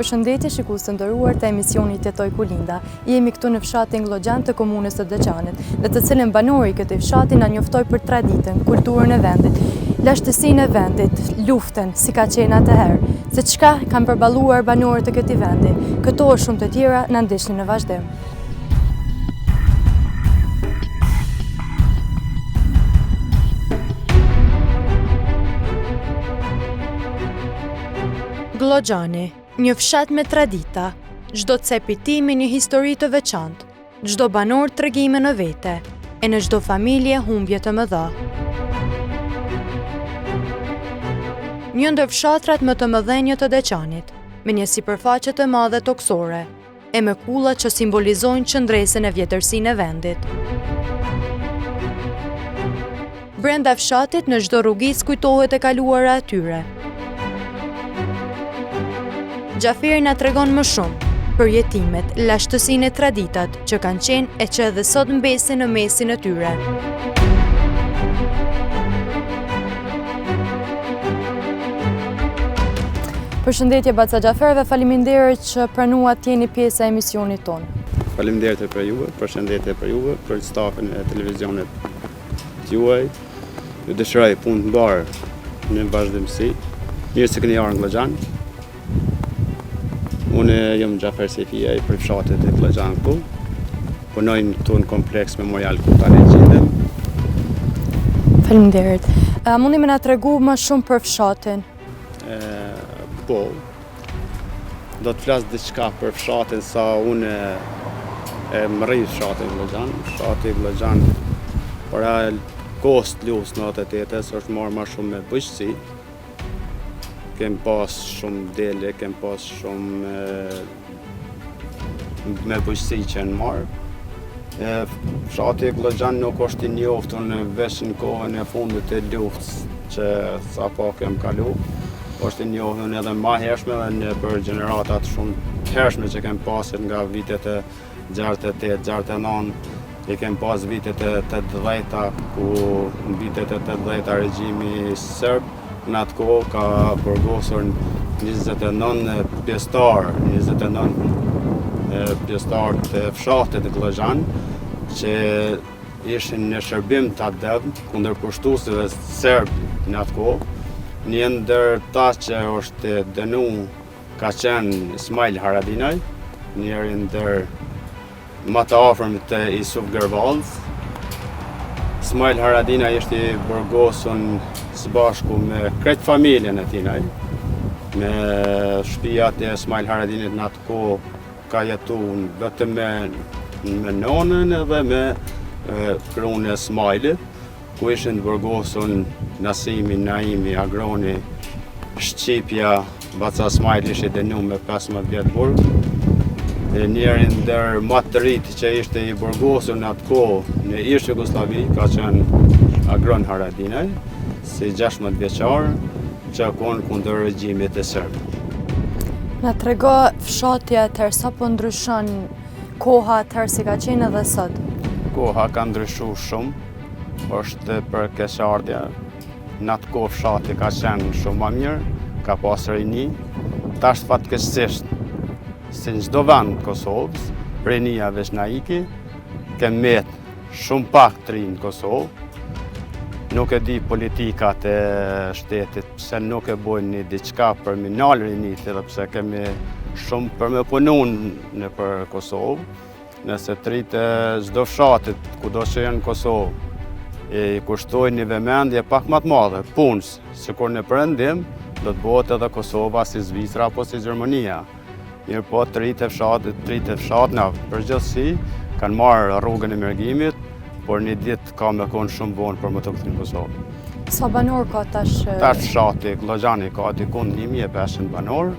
Përshëndetje shikues të nderuar të emisionit Jetoj ku linda. Jemi këtu në fshatin Glogjan të komunës së Deçanit, në të cilën banori i këtij fshati na njoftoi për traditën, kulturën e vendit, lashtësinë e vendit, luftën, si ka qenë atëherë, se çka kanë përballuar banorët e këtij vendi. Këto e shumë të tjera na ndiqni në vazhdim. Glogjani, një fshat me tradita, çdo cep i tij me një histori të veçantë, çdo banor tregime në vete, e në çdo familje humbje të mëdha. Një ndër fshatrat më të mëdhenj të Deçanit, me një sipërfaqe të madhe toksore, e me kulla që simbolizojnë qëndresën e vjetërsinë e vendit. Brenda fshatit në çdo rrugicë kujtohet e kaluara e tyre. Gjaferi na tregon më shumë për jetimet, lashtësinë e traditat që kanë qenë e që edhe sot mbesin në mesin e tyre. Përshëndetje Baca Gjaferve, faleminderit që pranuat jeni pjesë e emisionit tonë. Faleminderit për juve, përshëndetje për juve, për stafin e televizionit të juaj. Ju dëshiroj punë të mbarë në vazhdimsi. Mirë se keni ardhur në Glogjan. Unë jam Gjafer Sefia i për fshatit e Glogjan këtu. Punojnë këtu në kompleks memorial Kuta Legjinde. Faleminderit. Mundi më na tregu më shumë për fshatin? Po, do të flas diçka për fshatin sa unë e mërri fshatin Glogjan. Fshati Glogjan para kohës të luftës në 88-s është marrë më shumë me bujqësi. Kem pas shumë dele, kem pas shumë me bujqësi që në marrë. Fshati Glogjan nuk është i njoftun veç në kohën e fundit e luftës që sa po kem kalu. Është i njoftun edhe më hershme dhe për gjeneratat shumë të hershme që kem pasur nga vitet e 68, 69, i kem pas vitet e 80-ta, ku në vitet e 80-ta regjimi serb në atë kohë ka burgosur 29 pjesëtar, 29 pjesëtar të fshatit të Glogjan që ishin në shërbim të atë devë kundër pushtuesve serb në atë kohë. Një ndër ta që është dënu ka qenë Ismail Haradinaj, njëri ndër më të afërmit të Isuf Gervallës. Ismail Haradinaj ishte i burgosur së bashku me krejt familjen e tinaj. Me shtëpiat e Ismail Haradinit në atë kohë ka jetu vetëm me nonën edhe me krun e Ismailit, ku ishin të burgosur Nasimi, Naimi, Agroni, Shqipja, Baca Ismail ishte dënu me 15 vjet burg. Njëri ndër më të rit që ishte i burgosur në atë kohë në ish Jugosllavi ka qenë Agron Haradinaj, si 16 vjeçar që konë kundër regjimit e serb. Na trego fshati atëherë, sa po ndryshon koha atëherë si ka qenë edhe sot? Koha ka ndryshuar shumë, është për keqardhje. Në atë kohë fshati ka qenë shumë më mirë, ka pasur rini. Tash fatkeqësisht, si në çdo vend të Kosovës, rinia veç na iki, kem met shumë pak të rinë në Kosovë. Nuk e di politikat e shtetit, pse nuk e bojnë diçka për me nalë rinit, edhe pse kemi shumë për me punu në për Kosovë. Nëse të rritë çdo fshatit, kudo që janë në Kosovë, i kushtojnë një vëmendje pak më të madhe, punës, sikur në perëndim, do të bëhet edhe Kosova si Zvicra apo si Gjermania. Mirë po të rritë fshat, na përgjithësi kanë marrë rrugën e mërgimit, por një ditë ka me konë shumë vonë për më të këtë në Kosovë. Sa banor ka tash? Tash fshati Glogjani ka dikun 1500 banor,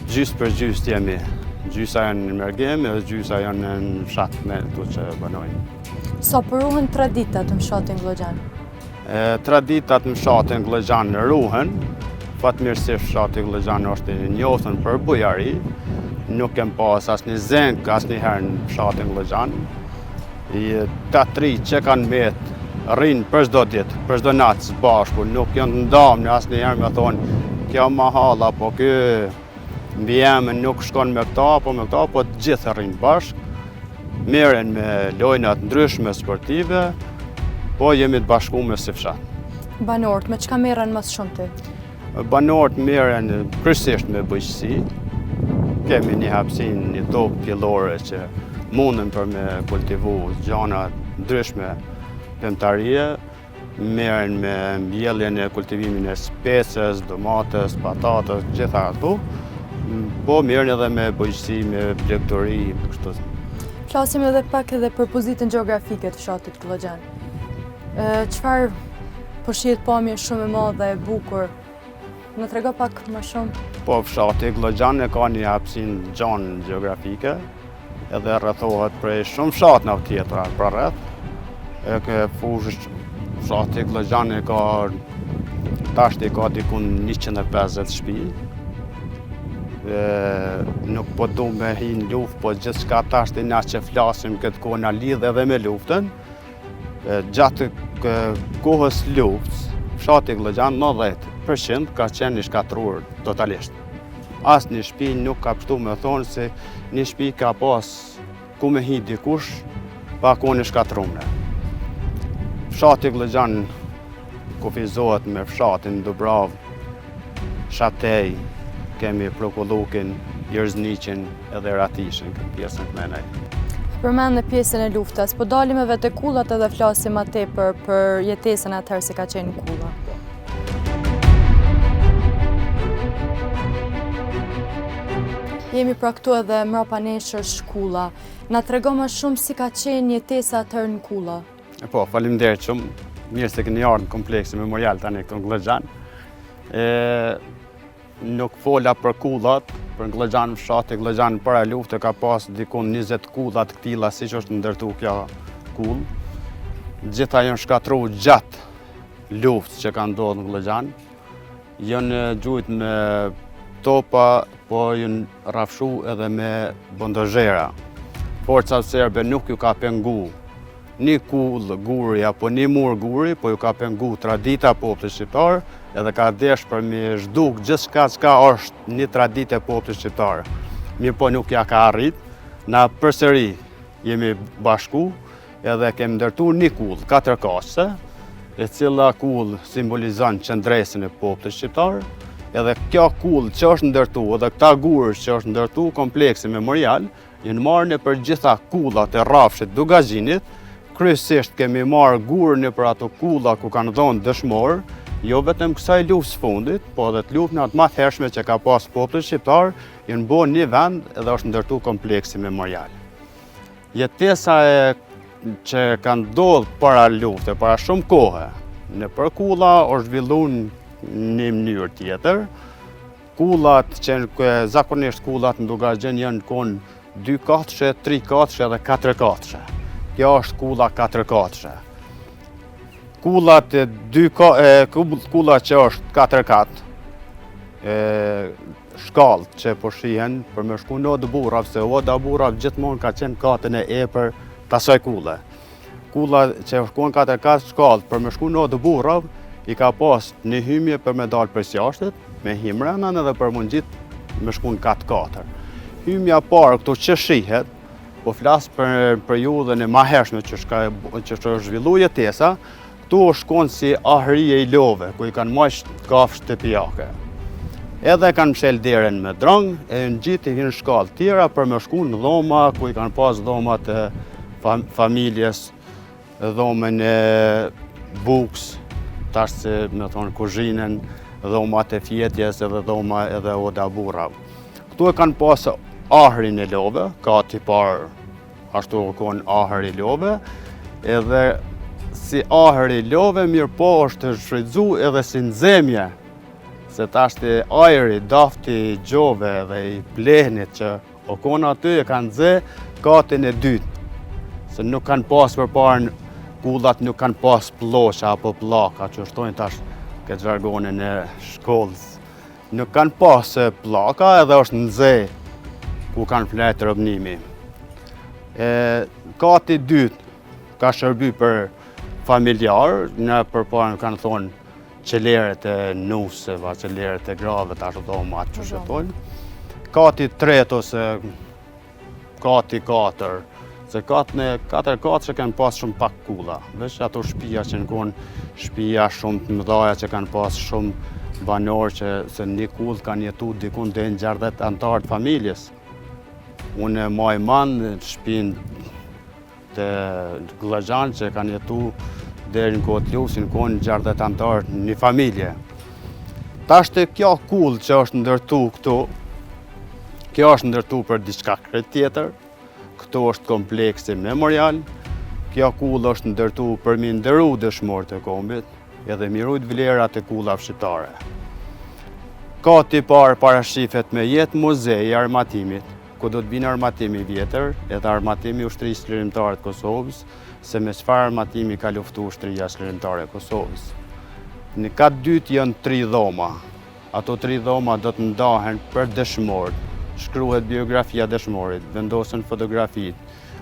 gjysë për gjysë jemi. Gjysa janë në mërgim edhe gjysa janë në fshat me tu që banojnë. Sa përruhen traditat në fshatin Glogjan? Traditat në fshatin Glogjan ruhen, fatmirësisht fshati Glogjan është i njoftun për bujari, nuk kem pas asnjë zeng asnjëherë në fshatin Glogjan. Ta tri që kanë met rrinë për çdo ditë, për çdo natë së bashku, nuk janë ndamë në asnjëherë me thonë kjo mahall apo ky mbi emën nuk shkon me këta, po të gjithë rrinë bashkë, merren me lojna të ndryshme sportive, po jemi të bashkuar si fshat. Banorët, me çka merren më shumë ti? Banorët merren kryesisht me bujqësi. Kemi një hapësinë, një tokë pjellore që munden për me kultivu gjana ndryshme pemtarie, merren me mbjelljen e kultivimin e speces, domates, patates, gjitha ato, po merren edhe me bujqësi, me blegdori, kështu. Flasim edhe pak edhe për pozitën gjeografike të fshatit Kloxhan. Çfarë po shihet pamje shumë e madhe e bukur? Në trego pak më shumë? Po, fshati Kloxhan ka një hapësinë gjanë gjeografike, edhe rrethohet prej shumë fshatna tjetra për rreth. Fshati Kloxhan tash ka dikun 150 shtëpi. Nuk po du me hi në luftë, po gjithçka tash na që flasim këtë kohë na lidh edhe me luftën. Gjatë kohës luftës, fshati Kloxhan 90% ka qenë i shkatruar totalisht. As një shtëpi nuk ka pështu me thonë se një shtëpi ka pas ku me hi dikush pa qenë i shkatruar. Fshati Kloxhan kufizohet me fshatin Dubrav, Shatej, kemi Prokullukin, Jerzniqin edhe Ratishin, këtë pjesën të menaj. Përmend në pjesën e luftës, po dalim edhe te kullat edhe flasim më tepër për jetesën atëherë se ka qenë kulla. Jemi pra këtu edhe mrapa nesh është kulla. Na tregon më shumë si ka qenë jetesa atëherë në kulla. Po, faleminderit shumë. Mirë se keni ardhur në kompleksin memorial tani këtu në Kloxhan. Nuk fola për kullat, për Kloxhan, fshati Kloxhan para lufte ka pas dikun 20 kulla të këtilla siç është ndërtu kjo kull. Gjitha janë shkatruar gjatë luftës që ka ndodhur në Kloxhan. Janë gjujt me topa, po janë rrafshu edhe me bondozhera. Forca serbe nuk ju ka pengu një kull guri apo një mur guri, po ju ka pengu tradita popullit shqiptar, edhe ka desh për me zhduk gjithçka çka është një traditë e popullit shqiptar. Mirë po nuk ja ka arrit, na përsëri jemi bashku, edhe kemi ndërtu një kull, 4 kaqe, e cila kull simbolizon qëndresën e popullit shqiptar, edhe kjo kull që është ndërtu, edhe këta gurë që është ndërtu kompleksi memorial, janë marrë në për gjitha kullat e rrafshit Dugazhinit. Kryesisht kemi marrë gurë në për ato kulla ku kanë dhënë dëshmorë, jo vetëm kësaj luftës fundit, po edhe të luftënat më të hershme që ka pas populli shqiptar, janë bërë një vend edhe është ndërtu kompleksi memorial. Jetesa që ka ndodhur para lufte, para shumë kohë, në për kulla është zhvilluar në një mënyrë tjetër. Kullat që zakonisht kullat në Dugazhin janë kon 2 kaqe, 3 kaqe dhe 4 kaqe. Kjo është kulla 4 kaqe. Kullat që është 4 kat, shkallët që po shihen për me shku në Odë se Oda Burrav gjithmonë ka qenë katën e epër të asaj kulle. Kulla që shkon 4 kat shkallët për me shku në Odë Burrav, i ka pas një hymje për me dalë për jashtë, me himrenan edhe për mungjit me shku në kat 4. Hymja parë këtu që shihet, po flas për periudhën e mahershme që është zhvilluar jetesa, këtu është konë si ahrije i love, ku i kanë marrë kafshë shtëpiake. Edhe kanë mshel deren me drong, e në gjitë i hinë shkallë tjera për me shku në dhoma, ku i kanë pas dhomat e familjes, dhomen e buks, tash se me thonë kuzhinën, dhomat e fjetjes edhe dhoma edhe Oda Burrav. Këtu e kanë pas ahrin e love, ka tipar ashtu konë ahri i love, edhe si ahri i love mirë po është shfrytzu edhe si nxemje, se tash të ajri, dafti i gjove dhe i plehnit që o konë aty e kanë nxe katin e dytë, se nuk kanë pas përpara kullat nuk kanë pas pllosha apo pllaka që shtojnë tash këtë žargonin e shkollës. Nuk kanë pas pllaka edhe është nxe ku kanë fletë rëbnimi. Kati dytë ka shërby për familjar, në përparën kanë thonë qeleret e nusëve, qeleret e grave, ashtu do matë që shëtojnë. kati 3 ose kati 4. Se katër që kanë pas shumë pak kulla. Veç ato shtëpia që kanë shtëpia shumë të mëdha që kanë pas shumë banor që se një kull kanë jetu dikun deri në 60 antar të familjes. Unë maj në shtëpinë të Glazhan që kanë jetu deri në kohë të lusin, kanë 60 antar një familje. Tashtë kjo kull që është ndërtu këtu, kjo është ndërtu për diçka tjetër. Këto është kompleksi memorial, kjo kull është ndërtu për mi ndëru dëshmorët e kombit, edhe mirujt vlerat e kullave shqiptare. Kati parë parashifet me jetë muzej i armatimit, ku do të vinë armatimi vjetër, edhe armatimi ushtrisë lirimtare të Kosovës, se me çfarë armatimi ka luftu ushtria lirimtare e Kosovës. Në kat dytë janë 3 dhoma. Ato 3 dhoma do të ndahen për dëshmorët. Shkruhet biografia dëshmorit, vendosen fotografit,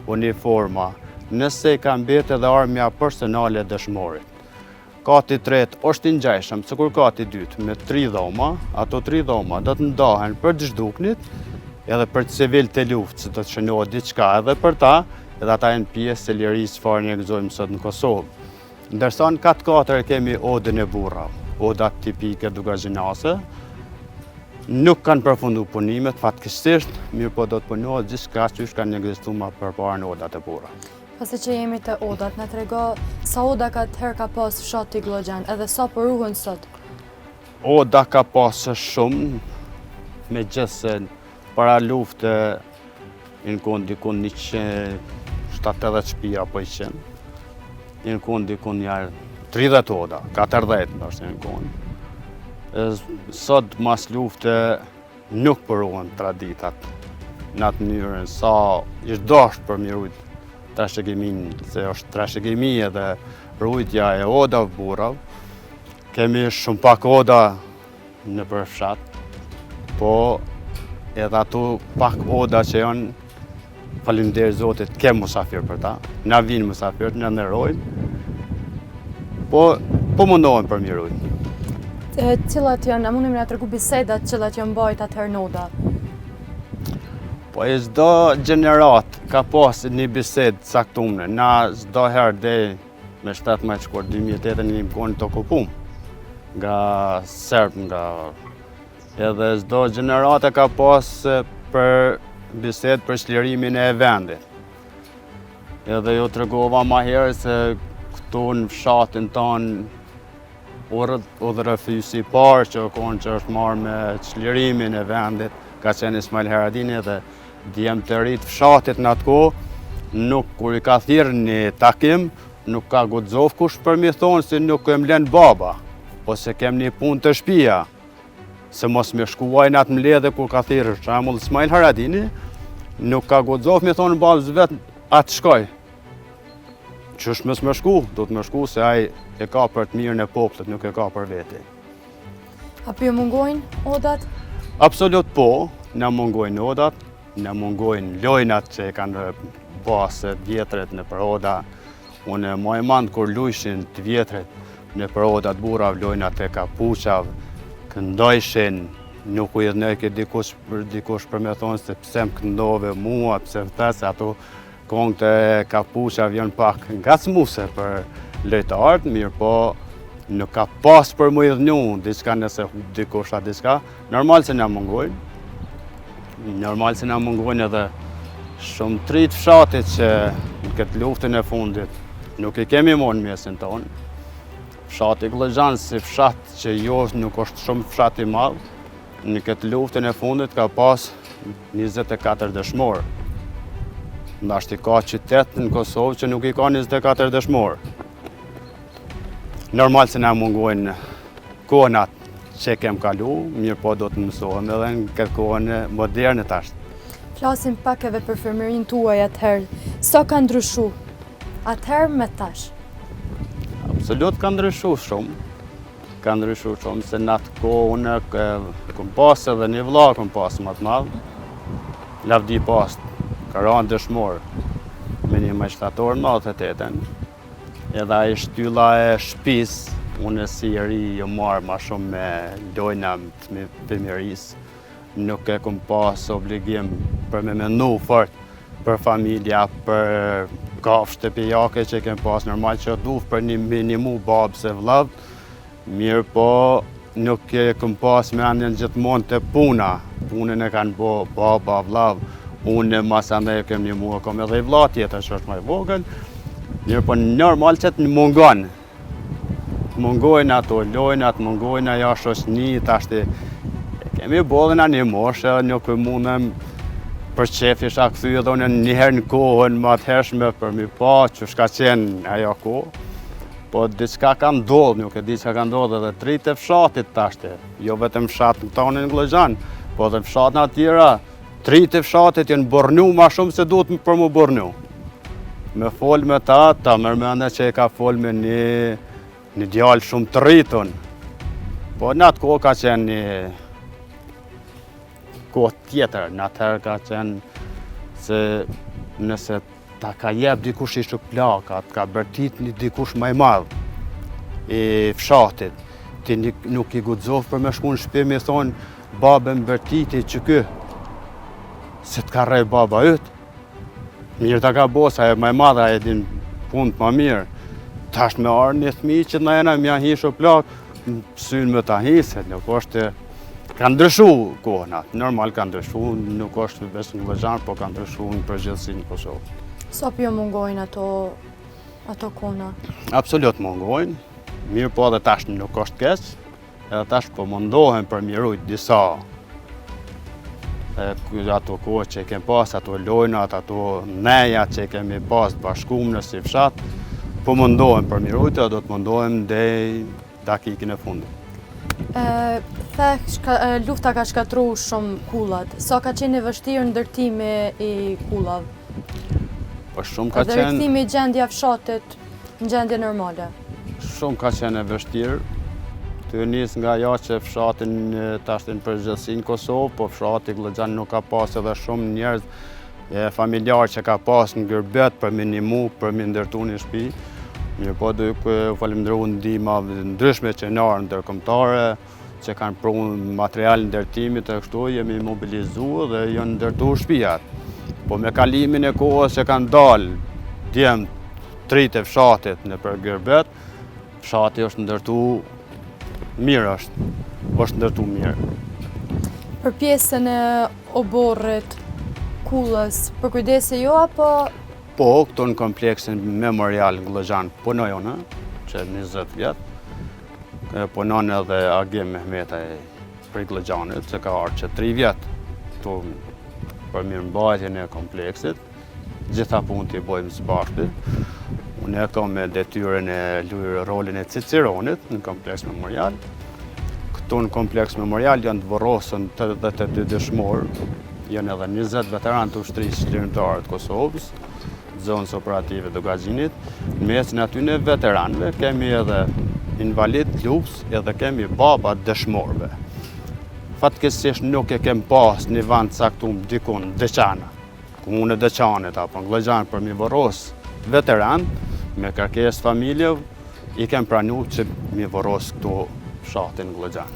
uniforma, nëse ka mbet edhe armja personale dëshmorit. Kati 3 është i ngjajshëm, sikur kati 2 me 3 dhoma, ato 3 dhoma do të ndahen për të zhduknit, edhe për të civil të luftë, se do të shënohet diçka edhe për ta, edhe ata janë pjesë e lirisë çfarë ne gëzojmë sot në Kosovë. Ndërsa në kat 4 kemi odën e burrave, odat tipike dugazhinase. Nuk kanë përfundu punimet, fatkeqësisht, mirë po do të punohet gjithçka që kanë ekzistuar më përpara në odat e burrave. Pasi që jemi të odat, na trego sa oda ka pas fshati Glazhan, edhe sa përruhen sot? Oda ka pas shumë, megjithëse para lufte në kohën dikun 170 shtëpia apo 100. Në kohën dikun 30 oda, 40 ndoshta në kohën. Sot mas lufte nuk përruhen traditat në atë mënyrën sa ishtë dashur për mirujt trashëgimin, se është trashëgimi edhe rujtja e odave burrave. Kemi shumë pak oda në përfshat, po edhe ato pak oda që janë, faleminderit Zotit, kem musafir për ta, na vinë musafirët, na nderojnë, po mundohen për mirujt. Cilat janë, a mundim na tregu bisedat cilat janë mbajt atëherë në oda? Po e çdo gjenerat ka pas një bisedë caktuar. Na çdo herë deri me 17 shkurt 2008 një kohën të okupum nga serb, edhe çdo gjenerat ka pas për bisedë për çlirimin e vendit. Edhe ju tregova më herë se këtu në fshatin tonë udhërëfysi i parë që është marrë me çlirimin e vendit, ka qenë Ismail Haradini, dhe djemë të rritë fshatit në atë kohë, nuk kur i ka thirrë një takim, nuk ka guxof kush për mi thonë se nuk e mlen baba, ose kem një punë të shtëpia, se mos me shkuaj në atë mbledhje kur ka thirrë për shembull Ismail Haradini, nuk ka guxof mi thonë babës vetë atë shkoj. Qysh mos më shku, do të më shku se ai e ka për të mirën e popullit, nuk e ka për veti. Apo ju mungojnë odat? Absolut po, na mungojnë odat, na mungojnë lojnat që kanë pasë vjetret në për oda. Unë më e mand kur luajshin të vjetret në për odat burrave, lojnat e kapuçave, këndojshin, nuk u idhnoi dikush për me thonë se pse më këndove mua, pse thasë ato kongët e kapuçave janë pak ngacmuese për lojtarët, mirë po nuk ka pas për më idhnu diçka nëse dikush atë diçka. Normal se na mungojnë. Normal se na mungojnë edhe shumë trit fshatit që në këtë luftën e fundit nuk i kemi marrë në mesin tonë. Fshati Glazhan si fshat që jo nuk është shumë fshat i madh, në këtë luftën e fundit ka pas 24 dëshmorë. Ndashti ka qytet në Kosovë që nuk i ka 24 dëshmorë. Normal se na mungojnë kohën atë që kem kalu, mirë po do të mësohem edhe në këtë kohën moderne tash. Flasim pak edhe për femërinë tuaj atëherë. Sa ka ndryshu atëherë me tash? Absolut ka ndryshu shumë. Ka ndryshu shumë, se në atë kohë unë kom pas edhe një vëlla kom pas më të madh. Lavdi pas, ka rënë dëshmor me një mashtator në 98-ën. Edhe ai shtylla e shtëpisë, unë si i ri jo marr më shumë me lojna të fëmijërisë. nuk e kom pas obligim për me menu fort për familja, për kafshë shtëpijake që kem pas normal që duhet për një minimu babë se vllab, mirë po nuk e kom pas me anën gjithmonë të puna. Punën e kanë bo baba, vllab, unë mas andaj kem një mua, kom edhe i vlla tjetër që është më i vogël, mirë po normal që të mungon. Mungojnë ato lojnat, mungojnë ajo shoqni, tashti kemi bollën një moshë, nuk mundem për qef isha kthy edhe unë njëherë në kohën më atëhershme për mi pa që shka qenë ajo kohë. Po diçka ka ndodhur, nuk e di çka ka ndodhur edhe tritë e fshatit tashti. Jo vetëm fshat në tonin Glogjan, po edhe fshatna tjera, tritë e fshatit janë bornu ma shumë se duhet për mu bornu. Me fol me ta mërmende që e ka fol me një djalë shumë të rritun. Po në atë kohë ka qenë një kohë tjetër, në atëherë ka qenë se nëse ta ka jep dikush i shuplakat, ka bërtit një dikush maj madhë i fshatit, ti nuk i guxof për me shku në shtëpi me thonë babën bërtiti që ky, se t'ka rrej baba ytë. Mirë ta ka bosa e maj madha e din punë më mirë. Tash me arë një thmi që na jena mja hi shuplak, synë me ta hiset, nuk është. Ka ndryshu kohënat, normal ka ndryshu, nuk është vetëm në Glogjan, po ka ndryshu në përgjithësi në Kosovë. Sa po mungojnë ato kona? Absolut mungojnë, mirë po edhe tash nuk është keq, edhe tash po mundohen për mirujt disa ato kohë që kem pas, ato lojnat, ato neja që kemi pas bashkum në si fshat, po mundohen për mirujt edhe do të mundohen deri dakikin e fundit. Lufta ka shkatru shumë kullat. Sa ka qenë e vështirë ndërtimi i kullave? Po shumë ka qenë... Dhe rikthimi i gjendja fshatit në gjendje normale? Shumë ka qenë e vështirë. Të nis nga ajo që fshatin tashtin përgjithësi në Kosovë, po fshati Glogjan nuk ka pas edhe shumë njerëz familjar që ka pas në Gërbet për minimu, për mi ndërtu një shtëpi. Mirë po duke falemndëru ndihma ndryshme që në ndërkombëtare, që kanë pru material ndërtimit e kështu, jemi mobilizu dhe janë ndërtu shtëpijat. Po me kalimin e kohës që kanë dalë djemë tritë e fshatit në për Gërbet, fshati është ndërtu mirë është ndërtu mirë. Për pjesën e oborrit, kullës, për kujdesi jo apo? Po, këto në kompleksin memorial në Glogjan punojnë, që 20 vjetë. Punon edhe Agim Mehmetaj për Glogjanit, që ka arë që 3 vjetë këtu për mirëmbajtjen e kompleksit. Gjitha punë t'i bojmë së bashku. Unë e kam me detyrën e luajtur rolin e Ciceronit në kompleks memorial. Këtu në kompleks memorial janë të vorosën 82 dëshmorë, janë edhe 20 veteranë të ushtrisë çlirimtare të Kosovës, zonës operative të Gazhinit. Në mesin atyne veteranëve kemi edhe invalid lups edhe kemi baba dëshmorëve. Fatkeqësisht nuk e kem pas një vend caktuar dikun Deçana, komunë Deçanit apo në Glogjan për mi vorros veteran me kërkesë familje, i kem pranuar që mi vorros këtu fshatin Glogjan.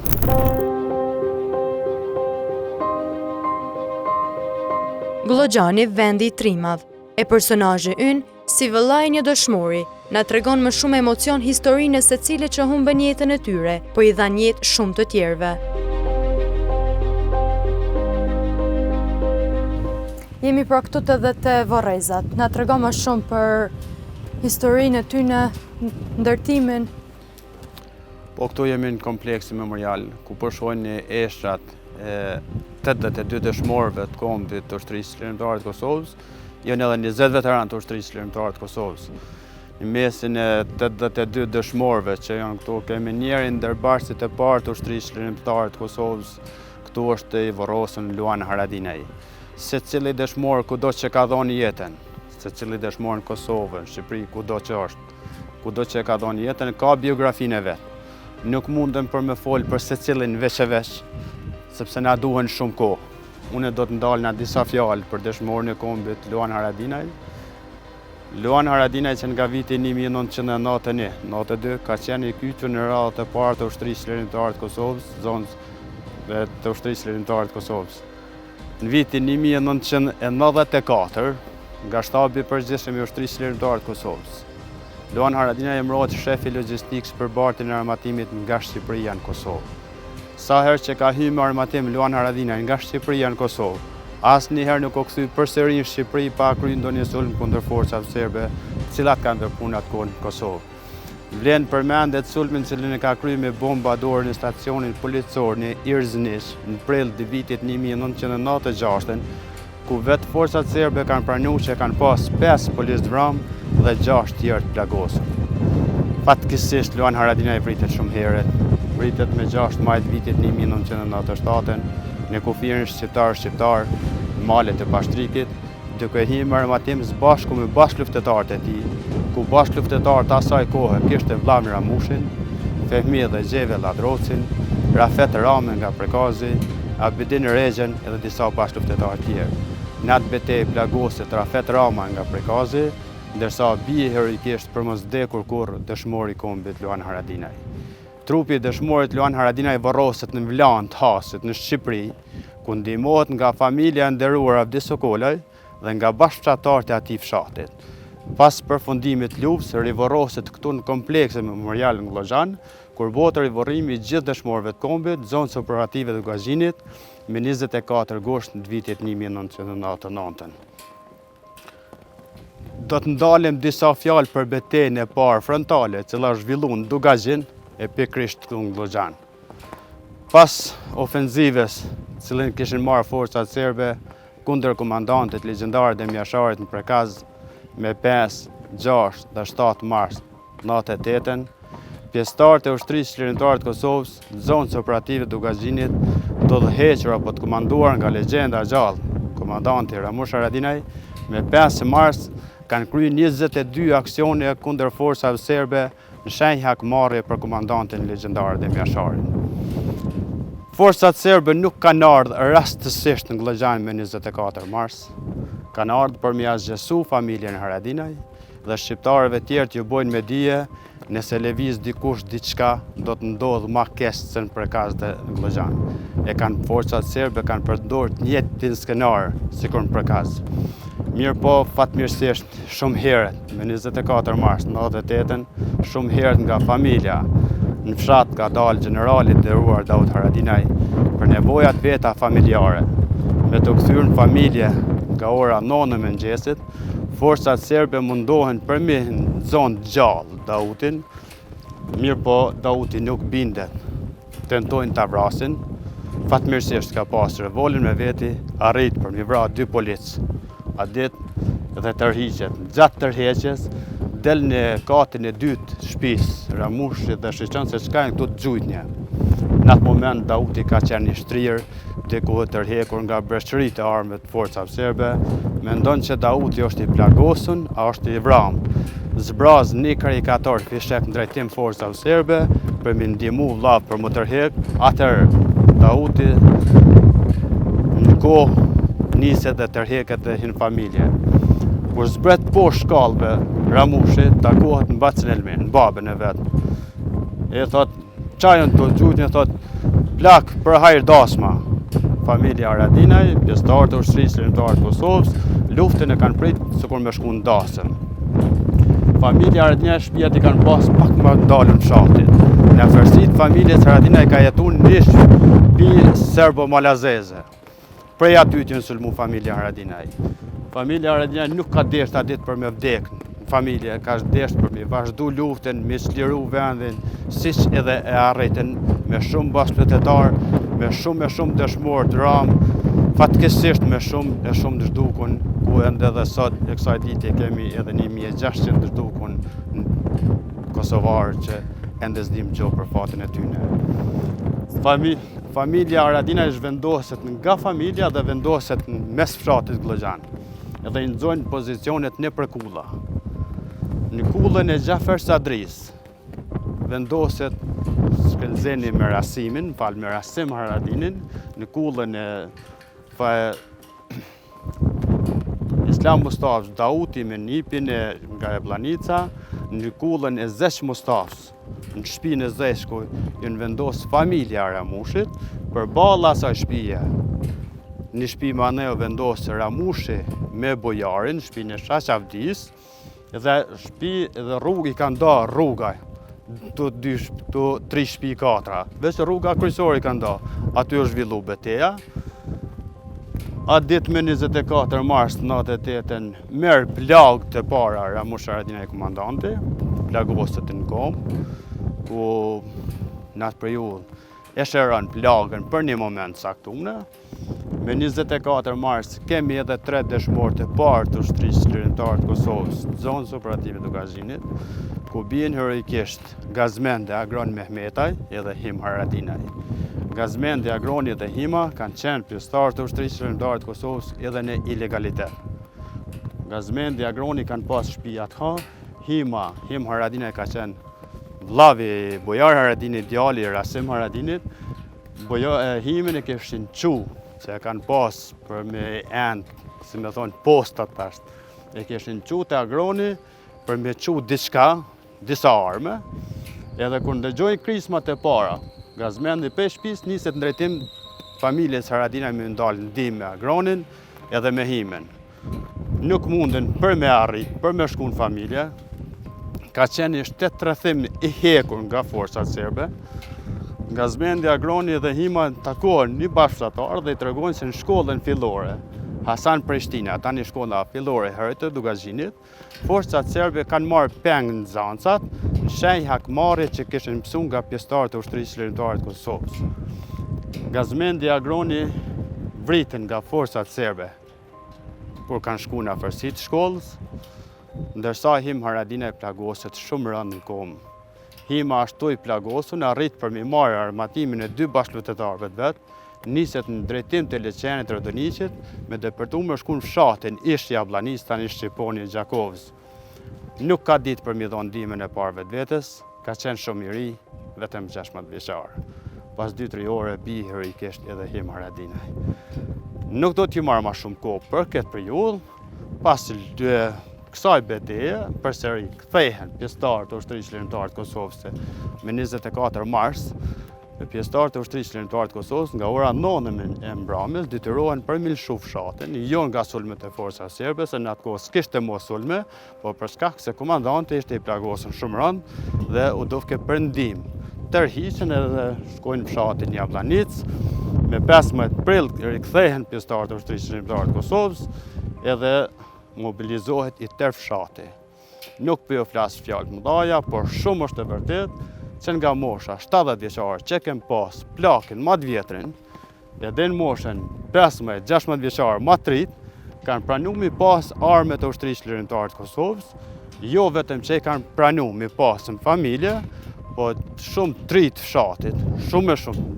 Glogjani vendi i trimave. E personazhi ynë, si vëllai një dëshmori, na tregon më shumë emocion historinë e secilit që humbën jetën e tyre, po i dhan jetë shumë të tjerëve. Jemi për këtu edhe të Varrezat. Na tregon më shumë për historinë e tyre, ndërtimin. Po këtu jemi në kompleksin memorial, ku përshojnë eshtrat 82 dëshmorëve të kombit të ushtrisë çlirimtare të Kosovës, janë edhe 20 veteranë të ushtrisë çlirimtare të Kosovës. Në mesin e 82 dëshmorëve që janë këtu, kemi njerin ndërbarësit e parë të ushtrisë çlirimtare të Kosovës, këtu është i vorrosur Luan Haradinaj. Secili dëshmor kudo që ka dhënë jetën, secili dëshmor në Kosovë, në Shqipëri, kudo që është, kudo që ka dhënë jetën, ka biografinë e vet. Nuk mundem për me fol për secilin veç e veç, sepse na duhen shumë kohë. Unë do të ndalë nga disa fjalë për dëshmorin e kombit Luan Haradinaj. Luan Haradinaj që nga viti 1991-92 ka qenë i kyçur në radhët e parë të ushtrisë çlirimtare të Kosovës, zonës dhe të ushtrisë lirimtare të Kosovës. Në vitin 1994, nga shtabi i përgjithshëm i ushtrisë lirimtare të Kosovës, Luan Haradinaj emërohet shefi logjistik shpërbartin e armatimit nga Shqipëria në Kosovë. Sa herë që ka hyrë me armatim Luan Haradinaj nga Shqipëria në Kosovë, asnjëherë nuk u kthye përsëri në Shqipëri pa kryer ndonjë sulm kundër forcave serbe, të cilat kanë vepruar atkoh në Kosovë. Vlen përmendet sulmin që e ka kryer me bomba dorë në stacionin policor në Irznish në prill të vitit 1996, ku vetë forcat serbe kanë pranuar që kanë pas 5 policë vramë dhe 6 tjerë të plagosur. Fatkeqësisht Luan Haradinaj pritet shumë herët, pritet me 6 maj të vitit 1997 në kufirin shqiptar në malet e Pashtrikit, duke hyrë me armatim së bashku me bashkëluftëtarët e tij, ku bashkëluftëtarët asaj kohe kishte Vllamir Ramushin, Fehmi dhe Gjeve Ladrocin, Rafet Rame nga Prekazi, Abedin Regjen edhe disa bashkëluftëtarë tjerë. Në atë betejë plagoset Rafet Rama nga Prekazi, ndërsa bie heroikisht për mos vdekur kurrë dëshmori i kombit Luan Haradinaj. Trupi i dëshmorit Luan Haradinaj varroset në Vlan të Hasit në Shqipëri, ku ndihmohet nga familja e nderuar Avdi Sokolaj dhe nga bashkëfshatarët e atij fshatit. Pas përfundimit të luftës, rivarroset këtu në kompleksin memorial në Glozhan, kur bëhet rivarrimi i gjithë dëshmorëve të kombit, zonës operative të Gazhinit, me 24 gusht në vitit 1999. Do të ndalem disa fjalë për betejën e parë frontale, e cila zhvilluar në Dugazhin e pikërisht këtu në Glozhan. Pas ofenzives, cilën kishin marrë forcat serbe kundër komandantit legjendarë dhe mjasharit në Prekaz, me 5, 6 dhe 7 mars 98, pjesëtarët e ushtrisë lirimtare të Kosovës, zonës operative të Dugazhinit, të udhëhequr apo të komanduar nga legjenda e gjallë, komandanti Ramush Haradinaj, me 5 mars kanë kryer 22 aksione kundër forcave serbe në shenjë hakmarrje për komandantin legjendar dhe mjasharin. Forcat serbe nuk kanë ardhur rastësisht në Glozhan me 24 mars, kanë ardhur për me zgjesu familjen Haradinaj dhe shqiptarëve tjerë t'ju bojnë me dije nëse lëviz dikush diçka do të ndodhë ma keq se në Prekaz dhe në Glozhan. Forcat serbe kanë përdorur të njëjtin skenar sikur në Prekaz. Mirë po, fatmirësisht, shumë herët, me 24 mars 98, shumë herët nga familja, në fshat ka dalë generalit nderuar Daud Haradinaj për nevojat veta familjare. Me të kthyer në familje nga ora 9 e mëngjesit, forcat serbe mundohen përmi në zonë gjallë Daudin, mirë po Daudi nuk bindet, tentojnë ta vrasin, fatmirësisht ka pas revolin me veti, arrit për mi vra 2 policë. A ditë dhe tërhiqet. Gjatë tërheqjes, del në katin e dytë shtëpisë Ramushi dhe shqyqon se çka janë këtu të gjujtnje. Në atë moment Daudi ka qenë i shtrirë, diku tërhekur nga breshqëritë e armëve të forcave serbe, mendon që Daudi është i plagosur, a është i vramë. Zbraz një karikator fishek në drejtim forcave serbe për mi ndihmu vllavë për më tërhek, atëherë Daudi në kohë niset dhe tërheket dhe hinë familje. Kur zbret poshtë shkallëve, Ramushi takohet në Bacin Elmin, në babën e vetë. E thot, qajën të gjujtën, thot, plak për hajrë dasma. Familja Haradinaj, pjesëtarët e ushtrisë lirimtare të Kosovës, luftën e kanë pritë sikur me shku në dasëm. Familja Haradinaj shtëpiat i kanë pas pak më ndalën fshatit. Në afërsitë familjes Haradinaj ka jetuar një shtëpi serbo-malazeze. Prej aty që sulmu familja Haradinaj. Familja Haradinaj nuk ka deshtë atë ditë për me vdekë. Familja ka deshtë për me vazhdu luftën, me çliru vendin, siç edhe e arritën me shumë bashkëpunëtar, me shumë dëshmorë të ramë, fatkeqësisht me shumë të zhdukun, ku ende edhe sot e kësaj dite kemi edhe 1600 të zhdukun kosovarë që ende s'dim gjë për fatin e tyne. Familja Haradinaj zhvendoset nga familja dhe vendoset në mes fshatit Glozhan, edhe i nxojnë pozicionet në kulla. Në kullën e Gjafer Sadris vendoset shkelzeni me Rasimin, me Rasim Haradinin, në kullën e Islam Mustafës Dauti me nipin nga Jablanica, në kullën e Zesh Mustafës, në shtëpinë e Zesh ku janë vendosë familja e Ramushit, përballë asaj shtëpie. Një shtëpi më anë vendosë Ramushi me bojarin, shtëpinë e Shashavdis, dhe shtëpi dhe rrugë i kanë da rruga. Të 3 shtëpi 4. Veç rruga kryesore i kanë da. Aty është zhvillu betejë. Atë ditë me 24 mars 98 merë plagë të para Ramush Haradinaj komandanti, plagosët në kom, ku në atë periudhë e shëron plagën për një moment saktune. Me 24 mars kemi edhe 3 dëshmorë të parë të ushtrisë lirimtare të Kosovës, zonës operative të Gazhinit, ku bien heroikisht Gazmende Agron Mehmetaj edhe Him Haradinaj. Gazmende, Agroni dhe Hima kanë qenë pjesëtarë të ushtrisë lirimtare të Kosovës edhe në ilegalitet. Gazmende, Agroni kanë pas shtëpi atë, Him Haradinaj ka qenë vllavi Bojar Haradinit, djali Rasim Haradinit. Himin e kishin që e kanë pas për me endë, si me thonë, postat tash. E kishin që të Agroni për me që disa arme, edhe kur ndëgjoj krismat e para, Gazmendi pe shtëpis niset në drejtim familjes Haradinaj me ndalë ndim me Agronin edhe me Himin. Nuk munden për me arrit, për me shku në familje, ka qenë një shtet rrethim i hekur nga forcat serbe. Gazmendi, Agroni dhe Hima takohen një bashkësatar dhe i tregojnë se në shkollën fillore Hasan Prishtina, tani shkolla fillore Hertë du Gazhinit, forcat serbe kanë marrë peng në zancat, në shenjë hakmarrje që kishin mësuar nga pjesëtarët e ushtrisë lirimtare të Kosovës. Gazmendi, Agroni vritën nga forcat serbe kur kanë shku në afërsitë të shkollës, ndërsa Him Haradinaj plagoset shumë rënd në komë. Hima ashtu i plagosun, arrit për mi marrë armatimin e 2 bashkëlutetarëve të vetë, niset në drejtim të Leqenit Rëdoniqit, me depërtu me shku në fshatin ish Jablanis, tani Shqiponi Gjakovës. Nuk ka ditë për mi dhonë ndihmën e parë vetë vetës, ka qenë shumë i ri, vetëm 16 vjeçar. Pas 2-3 ore bi heroikisht edhe Him Haradinaj. Nuk do t'ju marrë ma shumë kohë për këtë periudhë, pas kësaj betejë, përsëri kthehen pjesëtarët e ushtrisë lirimtare të Kosovës me 24 mars, pjesëtarët e ushtrisë lirimtare të Kosovës nga ora 9 e mbrëmjes detyrohen për mi lshu fshatin, jo nga sulmet e forcave serbe, se në atë kohë s'kishte mos sulme, por për shkak se komandanti ishte i plagosur shumë rënd dhe u dofke për ndihmë. Tërhiqen edhe shkojnë në fshatin Jablanic, me 15 prill rikthehen pjesëtarët e ushtrisë lirimtare të Kosovës edhe mobilizohet i tërë fshati. Nuk për jo flasë fjallë të mëdhaja, por shumë është e vërtet që nga mosha 70 vjeçare që kem pas plakin ma të vjetrin, edhe në moshën 15-16 vjeçare ma të rit, kanë pranu mi pas armet e ushtrisë lirimtare të Kosovës, jo vetëm që i kanë pranu mi pas në familje, po shumë trit fshatit, shumë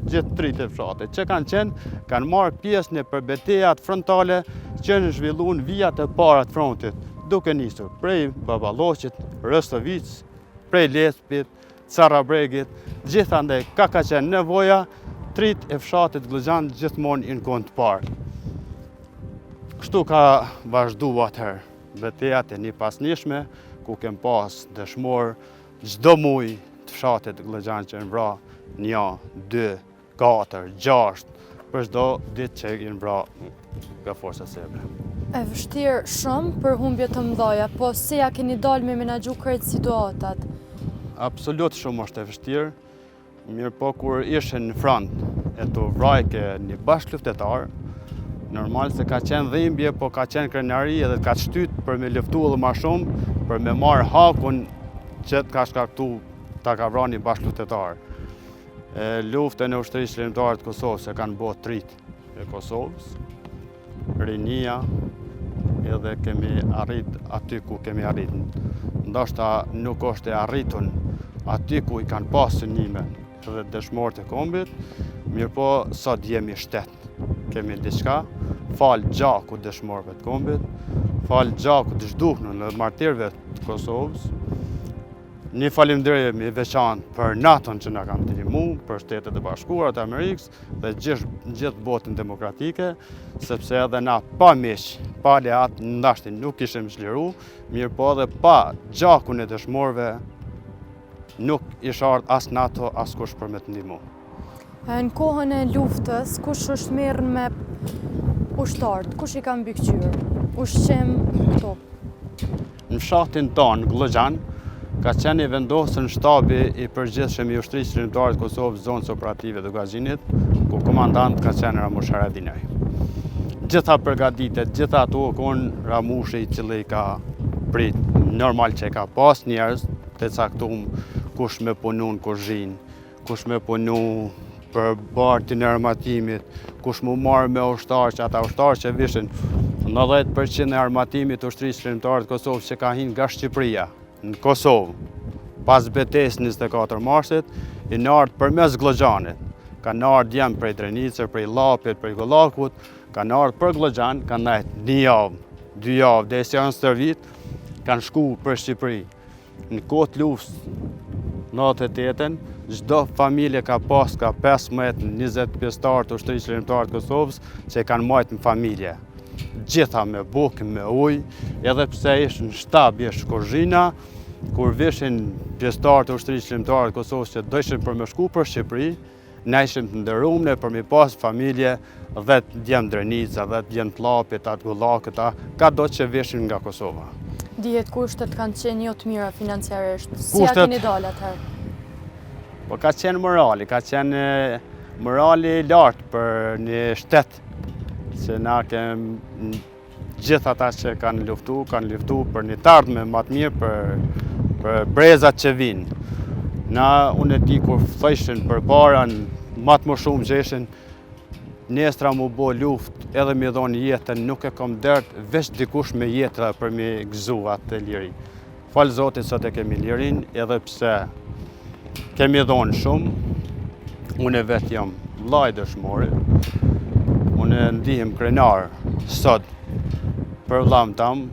gjithë trit e fshatit, që kanë qenë, kanë marrë pjesë në përbetejat frontale që në zhvilluar vijat e para të frontit, duke nisur prej Baballoqit, Rëstovic, prej Lespit, Carabregit, gjithandaj ka qenë nevoja, trit e fshatit Glëgjan gjithmonë në kënd të parë. Kështu ka vazhdu atëherë, betejat e një pasnjeshme, ku kem pas dëshmor çdo muj të fshatit Glëgjan që në vra 1, 2, 4, 6, për çdo ditë që në vra nga forcat serbe. E vështirë shumë për humbje të mëdha, po si ja keni dalë me menaxhu krejt situatat? Absolut shumë është e vështirë, mirë po kur ishin në front e të vrajke një bashkëlutetar, normal se ka qenë dhimbje, po ka qenë krenari edhe ka shtyt për me luftu edhe ma shumë, për me marrë hakun që të ka shkaktu ta ka vrarë një bashkëlutetar. Luftën e ushtrisë lirimtare të Kosovës e kanë bërë trit e Kosovës, rinia, edhe kemi arrit aty ku kemi arrit. Ndoshta nuk është e arritun aty ku i kanë pasur synimin edhe dëshmorët e kombit, mirë po sot jemi shtet. Kemi diçka, falë gjakut dëshmorëve të kombit, falë gjakut zhduhnën dhe martirëve të Kosovës. Një falimderim i veçantë për NATO-n që na kanë ndihmuar, për Shtetet e Bashkuara të Amerikës dhe gjithë botën demokratike, sepse edhe na pa miq, pa aleat, ndashtin nuk ishim çliru, mirë po edhe pa gjakun e dëshmorëve nuk ishte ardhur as NATO, as kush për me të ndihmu. Në kohën e luftës, kush është merr me ushtarët? Kush i ka mbikëqyrë? Ushqim këto? Në fshatin tonë, Glogjan, ka qenë i vendosur shtabi i përgjithshëm i ushtrisë shërbëtare të Kosovës zonës operative të Gazhinit, ku komandant ka qenë Ramush Haradinaj. Gjitha përgatitet, gjitha ato konë Ramushi i cili ka prit, normal që ka pas njerëz të caktuar kush me punu në kuzhinë, kush me punu për bartin e armatimit, kush mu marrë me ushtarë, që ata ushtarë që vishin 90% e armatimit të ushtrisë shërbëtare të Kosovës që ka hinë nga Shqipëria, në Kosovë, pas betejës 24 marsit, i ardhur përmes Glogjanit. Kanë ardhur jam prej Drenicës, prej Llapit, prej Gollakut, kanë ardhur për Glogjan, kanë ndajt 1 javë, 2 javë, dhe janë stërvit, kanë shku për Shqipëri. Në kohë luftës 98-ën, çdo familje ka pas ka 15-20 pjesëtar të ushtrisë shërbëtare të Kosovës që kanë marrë në familje. Gjitha me bukë, me ujë, edhe pse ishin shtab jesh kuzhina, kur vishin pjesëtar të ushtrisë shërbëtare të Kosovës që dëshin për me shku për Shqipëri, ne ishim të ndërruar për mi pas familje 10 djemë Drenica, 10 djemë Llapit, atë Gollakut, ka do që vishin nga Kosova. Dihet kushtet kanë qenë jo të mira financiarisht. Si a keni dalë atëherë? Po ka qenë morali, ka qenë morali lartë për një shtet, që na kem gjithë ata që kanë luftu për një tardhme më të mirë për brezat që vinë. Unë e di kur thëshin për parën, matë më shumë që ishin nestra mu bo luft edhe mi dhonë jetën, nuk e kom dërtë veç dikush me jetë për mi gëzu atë liri. Falë Zotit sot e kemi lirin, edhe pse kemi dhonë shumë, unë e vetë jam vllai dëshmori, unë e ndihim krenar sot për vllam tam,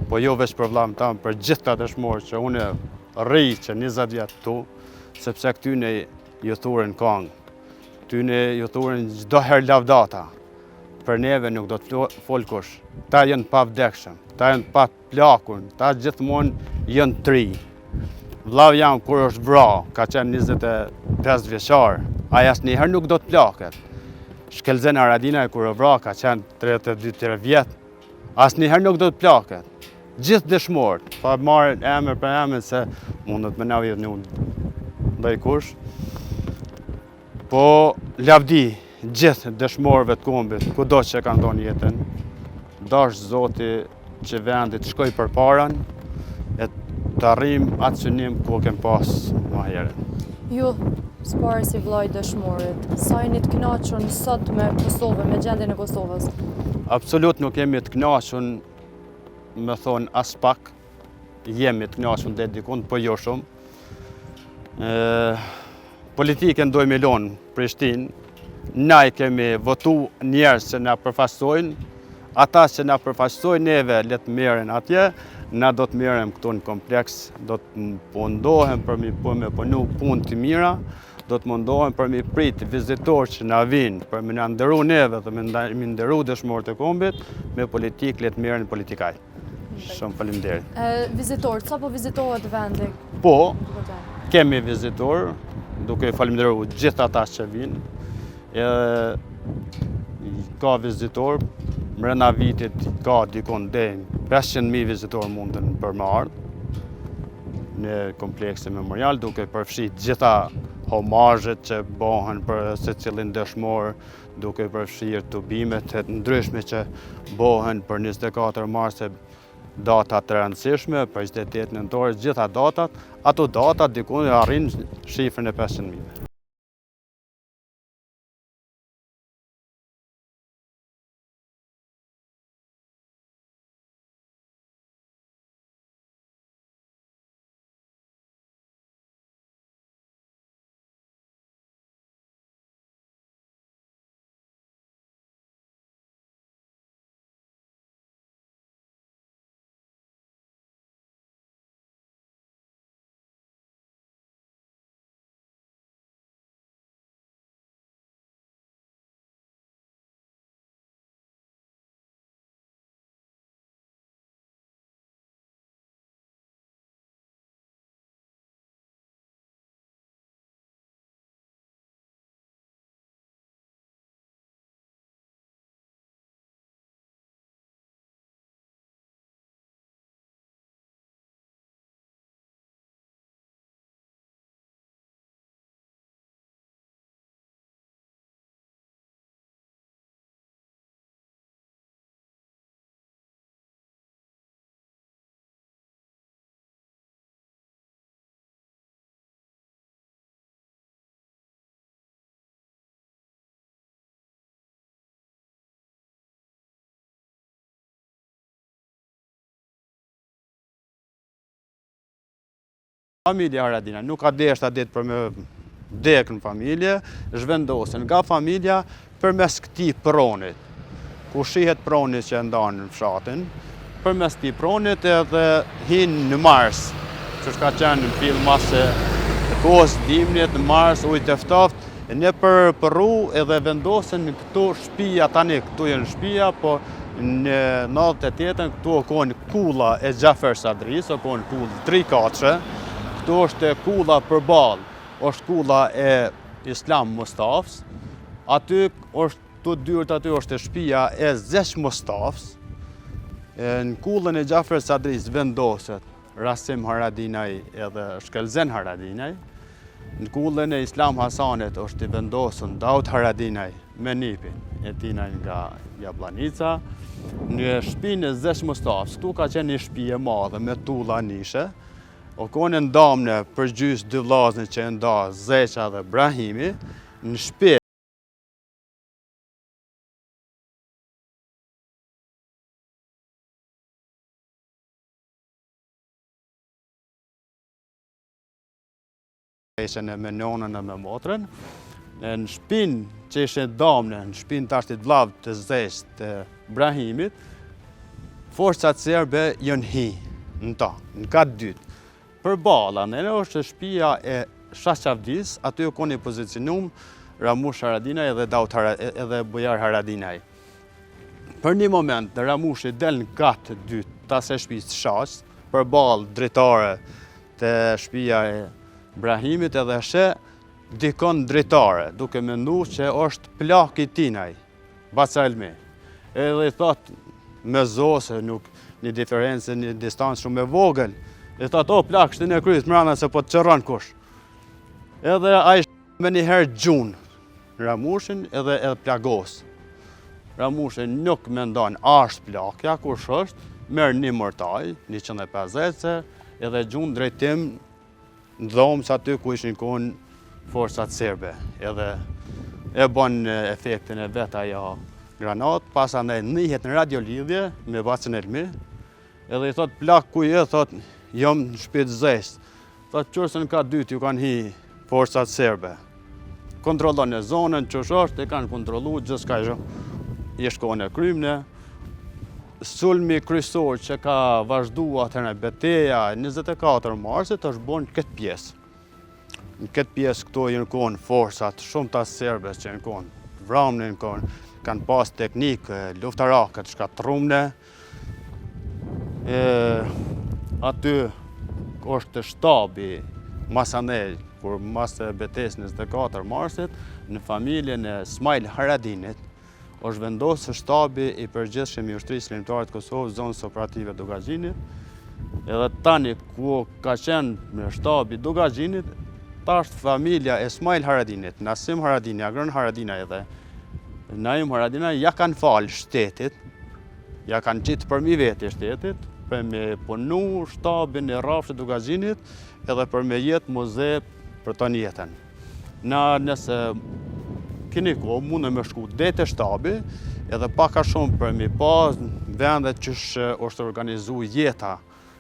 po jo veç për vllam tam, për gjithë ta dëshmorë që unë rri që 20 vjetë tu, sepse këtyne ju thurin kongë, këtyne ju thurin çdo herë lavdata, për neve nuk do të folkush, ta jenë pa vdekshëm, ta jenë pa plakun, ta gjithmonë jenë tri. Vllav jam kur është vra, ka qenë 25 vjeçar, ai asnjëherë nuk do të plaket. Shkelzen Haradinaj kur është vra, ka qenë 32 vjetë, asnjëherë nuk do të plaket. Gjithë dëshmorët, pa marrë emër për emër se mundet me na vjetë një ndaj kush, po lavdi gjithë dëshmorëve të kombit, kudo që kanë ndonë jetën, dash Zoti që vendit shkoj për paran, e të arrim atë synim ku kem pas më herët. Ju, s'pare si vllai dëshmorit, sa jeni të kënaqur sot me Kosovën, me gjendjen e Kosovës? Absolut nuk jemi të kënaqur, me thonë as pak, jemi të kënaqur dhe dikun, po jo shumë. Politikën dojmë i lonë Prishtinë, na i kemi votu njerëz që na përfaqësojnë, ata që na përfaqësojnë neve le të merren atje, na do të merrem këtu në kompleks, do të mundohem për me punu punë të mira, do të mundohem për me prit vizitorë që na vinë, për me na ndëru neve dhe me ndëru dëshmorët e kombit, me politikë le të merren politikaj. Shumë faleminderit. Vizitorët, sa po vizitohet vendi? Po, kemi vizitorë, duke falenderuar gjithë ata që vinë. Ka vizitorë, mrena vitit ka dikon deri 500.000 vizitorë mundën për më ardhë në kompleksin memorial, duke përfshirë gjitha homazhet që bëhen për secilin dëshmor, duke përfshirë tubimet e ndryshme që bëhen për 24 marse, data të rëndësishme, për 28 nëntor, gjitha datat, ato datat dikun arrin shifrën e 500.000. Familja Haradina nuk ka deshta ditë për me dekë në familje, zhvendosen nga familja përmes këtij pronit, ku shihet pronit që ndanë në fshatin, përmes këtij pronit edhe hinë në Mars, që ka qenë në fill mase kohës dimnit, në Mars, ujtë e ftoftë, ne për përru edhe vendosen në këto shtëpia tani, këtu janë shtëpia, po në 98-ën këtu konë kulla e Xhafer Sadris, konë kullë 3-4, këtu është kulla përballë, është kulla e Islam Mustafës, aty është të dyrt, aty është shtëpia e Zesh Mustafës, në kullën e Xhafer Sadris vendoset Rasim Haradinaj edhe Shkelzen Haradinaj, në kullën e Islam Hasanit është i vendosën Daud Haradinaj me nipin e tinaj nga Jablanica. Në shtëpinë e Zesh Mustafës, këtu ka qenë një shtëpi e madhe me tulla nishe, o konë ndamne për gjys dy vllazën që nda Zeqa dhe Brahimi, në shtëpi e me nonën e me motrën, në shtëpinë që ishe damne, në shtëpinë të ashtit vllazë të Zeqës të Brahimit, forcat serbe janë hi në ta, në katë dytë. Përballa, në është shtëpia e Shaqavdis, aty u koni pozicionum Ramush Haradinaj edhe Bujar Haradinaj. Për një moment, Ramushi del në katë dytë të asaj shtëpisë Shaqës, përballë drejtare të shtëpia e Brahimit edhe she dikon drejtare, duke mendu që është plak i tinaj, Bacelmi. Edhe i thot me zose, nuk një diferencë, një distancë shumë e vogël, i thot, o plak, shtin e kryt mrana se po të qëran kush. Edhe a i me njëherë gjunë Ramushin edhe plagos. Ramushin nuk me ndonë ashtë plakja, kush është, merë një mërtaj, 150, edhe gjunë drejtim në dhomë sa aty ku ishin konë forcat serbe. Edhe e bon efektin e vetë ajo granat, pasa ne nihet në radiolidhje me Bacën Elmi, edhe i thot plak ku je, thot jam në shtëpi Zeqës. Thot qërëse në ka dytë ju kanë hi forcat serbe. Kontrollon e zonën, qësh është, e kanë kontrollu gjithçka i shkon e krymne. Sulmi kryesor që ka vazhdu atëherë beteja 24 marsit është bon këtë pjesë. Në këtë pjesë këto janë konë forcat shumë të serbes që janë konë vramne, kanë pas teknikë luftarakët shkatrumne. Aty është shtabi masanej, kur mas të betesë 24 marsit, në familjen e Smajl Haradinit, është vendosë shtabi i përgjithshëm i ushtrisë lindore të Kosovës, zonës operative Dugazhinit. Edhe tani ku ka qenë me shtabi Dugazhinit, tash familja e Smajl Haradinit, Nasim Haradini, Agron Haradinaj edhe Naim Haradinaj ja kanë falë shtetit, ja kanë qitë përmi veti shtetit, për me punu shtabin e rrafshit Dugazhinit edhe për me jetë muze për ton jetën. Na nëse keni kohë, mundë me shku dete shtabi, edhe paka shumë për mi pas vendet që është organizu jeta.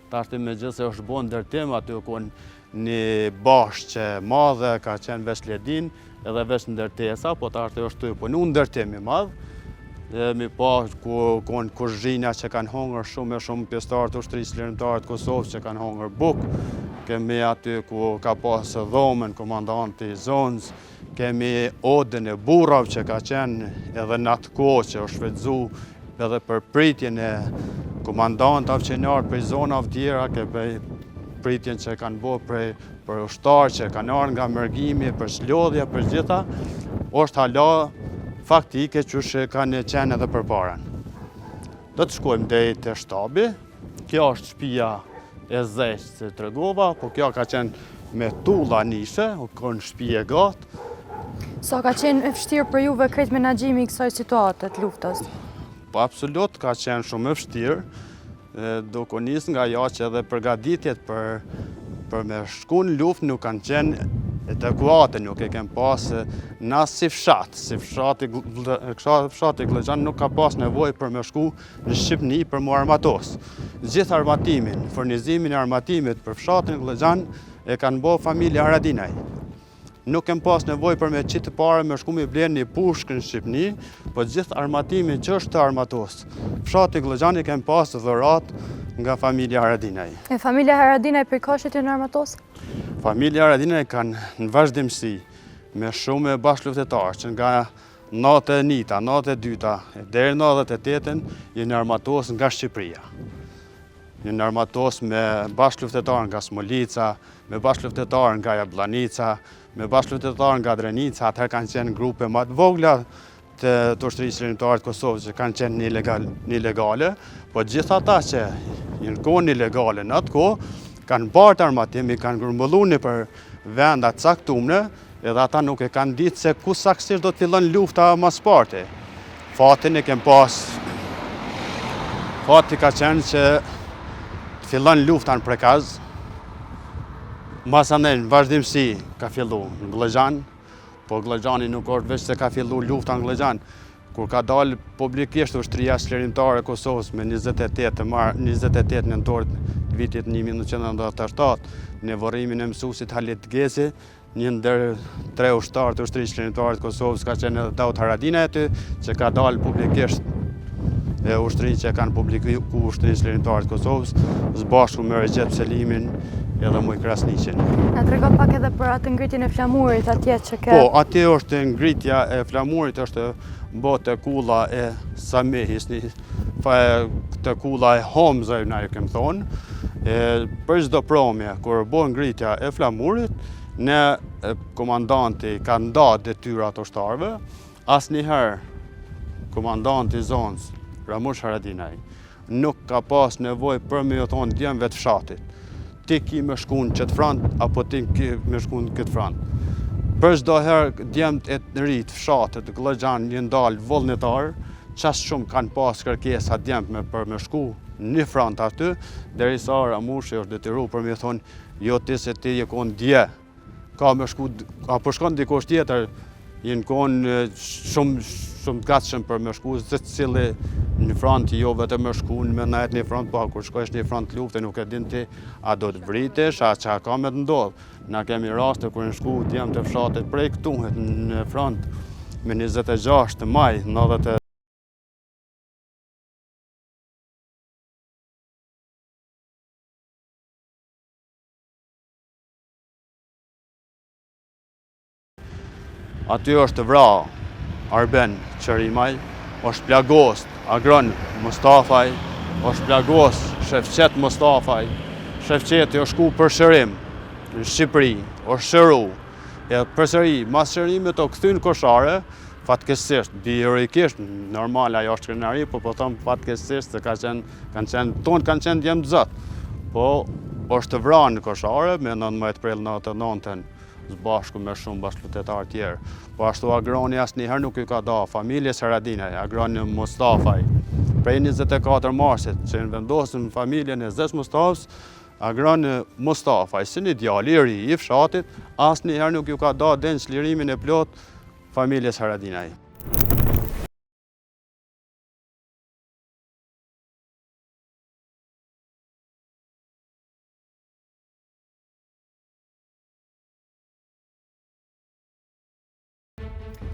Ta është me gjithë se është bo ndërtim, aty u konë një bashkë që madhe, ka qenë veç ledin, edhe veç ndërtesa, po ta është të punu ndërtim i madhë. Mi pas ku konë kuzhina që kanë hongër shumë e shumë pjestarë të ushtrisë lirëmtare të Kosovës që kanë hongër bukë. Kemi aty ku ka pasë dhomen, komandanti i zonës, kemi odën e burrav që ka qenë edhe në atë kohë që është shfrytzu edhe për pritjen e komandantave qenarë për zonave tjera, për pritjen që kanë bo për ushtarë që kanë arë nga mërgimi, për shlodhja, për gjitha, është hala faktike që kanë qenë edhe për parën. Do të shkojmë deri te shtabi, kjo është shtëpia e Zeqës që tregova, po kjo ka qenë me tulla nishe, u konë shtëpi e gatë. Sa ka qenë e vështirë për juve krejt menaxhimi i kësaj situate të luftës? Po absolut ka qenë shumë e vështirë, duke nis nga ajo që edhe përgatitjet për me shku në luftë nuk kanë qenë adekuate, nuk e kemë pas na si fshati Glexhan nuk ka pas nevojë për me shku në Shqipni për mu armatos. Gjithë armatimin, furnizimin e armatimit për fshatin Glexhan e kanë bo familja Haradinaj. Nuk kem pas nevoj për me qitë pare me shku me blen një pushkë në Shqipni, po gjithë armatimi që është të armatos. Fshati Glëgjani kem pas dhërat nga familja Haradinaj. E familja Haradinaj për kashit e në armatos? Familja Haradinaj kanë në vazhdimësi me shumë bashkëluftëtarë që nga 91, 92, deri 98 jenë armatos nga Shqipëria. Jenë armatos me bashkëluftëtarë nga Smolica, me bashkëluftëtarë nga Jablanica, me bashkëluftëtarë nga Drenica, atëherë kanë qenë grupe më të vogla të ushtrisë lëndimtare të Kosovës që kanë qenë ilegale, po gjithë ata që jenë kohën ilegale në atë kohë, kanë bartë armatimi, kanë grumbulluar për vendat caktuara, edhe ata nuk e kanë ditë se ku saktësisht do të fillon lufta mas parti. Fatin e kem pas. Fati ka qenë që të fillon lufta në Prekaz. Masandej në vazhdimësi ka fillu në Glëgjan, po Glëgjani nuk është veç se ka fillu lufta në Glëgjan. Kur ka dalë publikisht ushtria çlirimtare e Kosovës me 28 nëntor të vitit 1997, në varrimin e mësuesit Halit Gezi, një ndër 3 ushtarë të ushtrisë çlirimtare të Kosovës ka qenë edhe Daud Haradinaj aty, që ka dalë publikisht e ushtrisë që kanë publikuar ushtrisë çlirimtare të Kosovës, së bashku me Recep Selimin edhe Muj Krasniqin. Na tregon pak edhe për atë ngritjen e flamurit atje që ka. Po, atje është ngritja e flamurit, është botë kulla e Samihis, të kulla e Homzaj, na ju kem thonë. Për çdo promje, kur bën ngritja e flamurit, ne komandanti ka nda detyrat ushtarëve, asnjëherë komandanti i zonës, Ramush Haradinaj, nuk ka pas nevojë për me ju thonë djemve të fshatit. Ti ki me shkun qëtë front, apo ti ki me shkun këtë front. Për çdo herë djemt e të rritë fshatët, Glëgjan një ndalë vullnetar, qas shumë kanë pas kërkesa djemt për me shku një front aty, derisa Ramushi është detyru për me thonë, jo ti se ti je konë dje, ka me shku, apo shkon dikush tjetër, jenë konë shumë të gatshëm për me shku, se cili në front, jo vetëm me shku me najt një front, po kur shkojsh një front lufte, nuk e din ti, a do të vritesh, a që ka me të ndodhë. Na kemi raste kur në shku djem të fshatit prej këtuhet në front me 26 maj, 90. Aty është vra Arben Qerimaj, është plagos Agron Mustafaj, është plagos Shefqet Mustafaj. Shefqeti është shku për shërim në Shqipëri, është shëru. E përsëri, mas shërimit o këthyn koshare, fatkeqësisht, biologikisht, normal ajo është krenari, po them fatkeqësisht se kanë qenë djemë të zëtë. Po, është vranë në koshare me 19 prill 99, bashku me shumë bashkëlutetarë tjerë. Po ashtu agroni asnjëherë nuk i ka da familjes Haradinaj, agroni Mustafaj. Prej 24 marsit që në vendosën familjen e Zes Mustafës, agroni Mustafaj, si një djali i ri i fshatit, asnjëherë nuk ju ka da den çlirimin e plot familjes Haradinaj.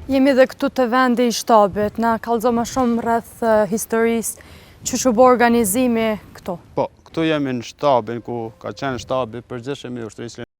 Jemi dhe këtu të vendi i shtabit, na kallëzo më shumë rreth historisë që shubo organizimi këtu. Po, këtu jemi në shtabin ku ka qenë shtabi përgjithshëm i ushtrisë.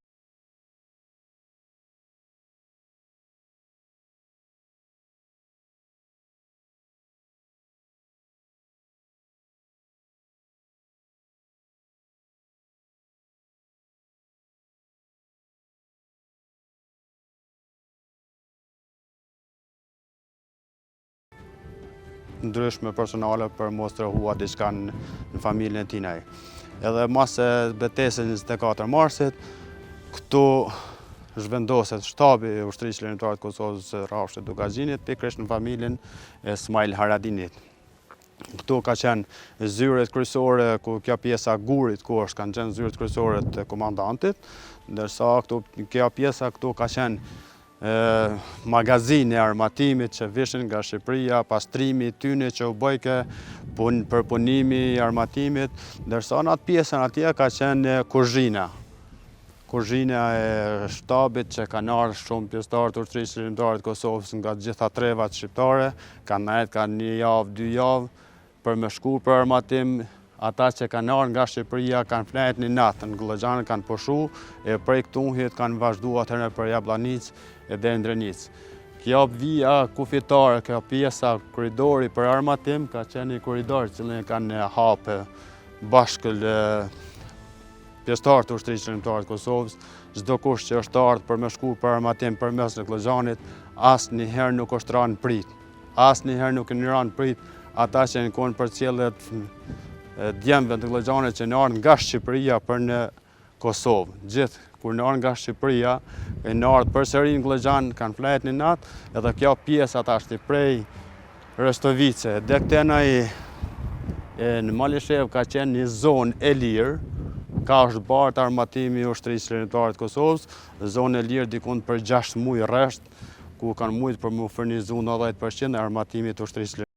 Ndryshme personale për mos të rrahua diçka në familjen e tinaj. Edhe mas e betesës 24 marsit, këtu zhvendoset shtabi i ushtrisë çlirimtare të Kosovës Rrafshit Dugazhinit, pikërisht në familjen e Smail Haradinit. Këtu ka qenë zyret kryesore, ku kjo pjesa gurit ku është, kanë qenë zyret kryesore të komandantit, ndërsa kjo pjesa këtu ka qenë magazin e armatimit që vishin nga Shqipëria, pastrimi tyne që u bëjke, përpunimi i armatimit, ndërsa në atë pjesën atje ka qenë kuzhina. kuzhina e shtabit që kanë ardhur shumë pjesëtarë të Ushtrisë Shërimtare të Kosovës nga gjitha trevat shqiptare, kanë ardhur kanë një javë, 2 javë për me shku për armatim. Ata që kanë ardhur nga Shqipëria kanë flet një natë, në Glloxhan kanë pushu, e prej këtunhit kanë vazhdu atëherë për Jablanic e deri në Drenic. Kjo vija kufitare, kjo pjesa korridori për armatim, ka qenë një korridor që kanë hapë bashkë pjesëtarë të Ushtrisë Shërimtare të Kosovës. Çdo kush që është ardhur për me shku për armatim përmes në Glloxhanit, asnjëherë nuk është rënë prit. Asnjëherë nuk kanë rënë prit ata që kanë përcjellët djemve të Glloxhanit që në ardhur nga Shqipëria për në Kosovë. Gjithë kur në ardhur nga Shqipëria, në ardhur përsëri në Glloxhan, kanë flet një natë, edhe kjo pjesë ata është prej Rështovice. Dektenaj në Malishev ka qenë një zonë e lirë, ka është bartë armatimi i Ushtrisë Shërimtare të Kosovës, zonë e lirë dikun për 6 muaj rresht, ku kanë mujtë për mu furnizu 90% e armatimit të Ushtrisë Shërimtare.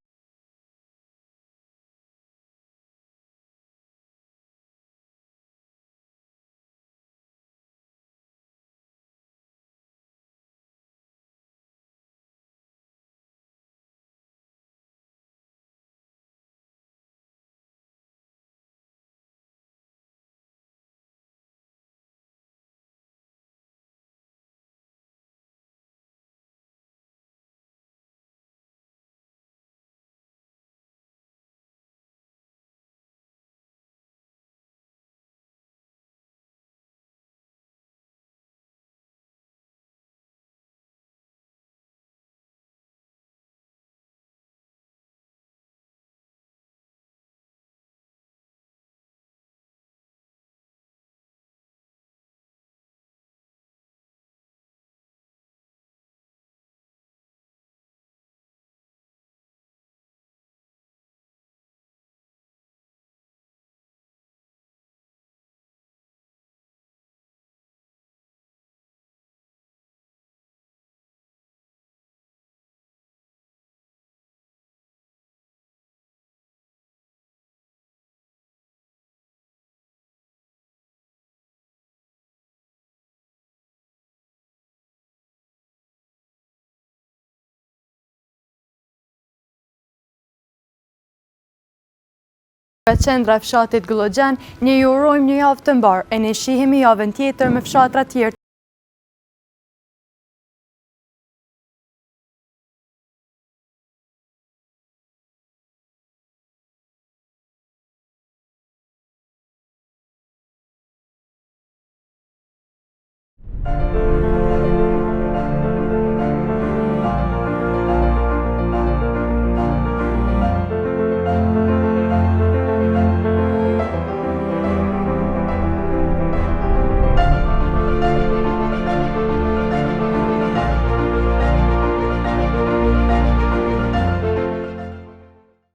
Nga qendra e fshatit Glloxhan, ne ju urojmë një javë të mbarë, e ne shihemi javën tjetër me fshatra tjerë.